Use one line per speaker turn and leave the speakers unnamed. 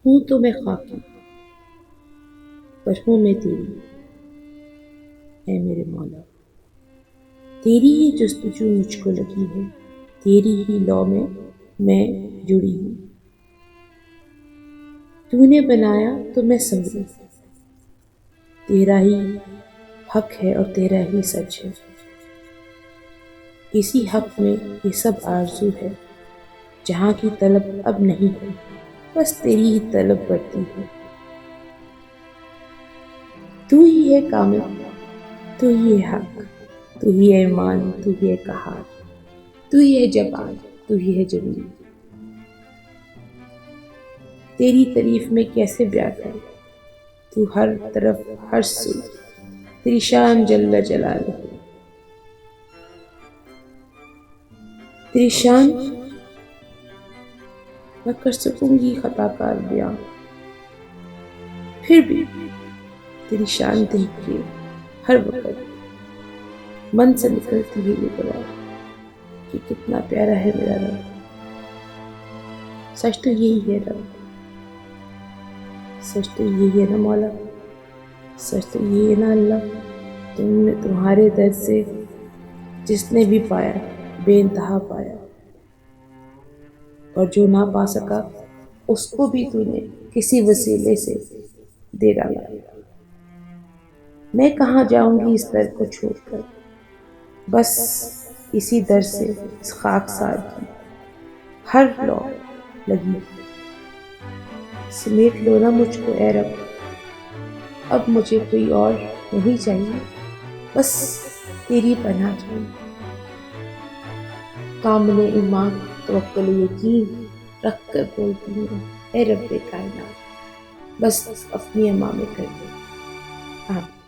ہوں تو میں خاکی، پر ہوں میں تیری، اے میرے مولا۔ تیری ہی جستجو مجھ کو لگی ہے، تیری ہی لو میں جڑی ہوں۔ تو نے بنایا تو میں سنبھلی، تیرا ہی حق ہے اور تیرا ہی سچ ہے۔ اسی حق میں یہ سب آرزو ہے، جہاں کی طلب اب نہیں ہے، بس تیری ہی طلب بڑھتی ہے۔ تو ہی ہے کامل، تو ہی ہے حق، تو ہی ہے ایمان، تو ہی ہے قہار، تو ہی ہے جبار، تو ہی ہے جمیل۔ تیری تعریف میں کیسے بیاں کروں، تو ہر طرف ہر سو، تیری شان جل جلالہ، تیری شان نہ کر سکوں گی خطا کار بیاں، پھر بھی تیری شان دیکھ کے ہر وقت من سے نکلتی ہے یہ دعا کہ کتنا پیارا ہے میرا رب۔ سچ تو یہی ہے رب، سچ تو یہی ہے نا مولا، سچ تو یہی ہے نا اللہ۔ تمہارے در سے جس نے بھی پایا بے انتہا پایا، اور جو نہ پا سکا اس کو بھی تو نے کسی وسیلے سے دے ڈالا۔ میں کہاں جاؤں گی اس در کو چھوڑ کر، بس اسی در سے اس خاکسار کی ہر لو لگی، سمیٹ لو نا مجھ کو اے رب۔ اب مجھے کوئی اور نہیں چاہیے، بس تیری پناہ چاہیے۔ کامل ایمان توکل یقین رکھ کر بولتی ہوں اے رب کائنات، بس اپنی اما میں کر دے۔ آمین۔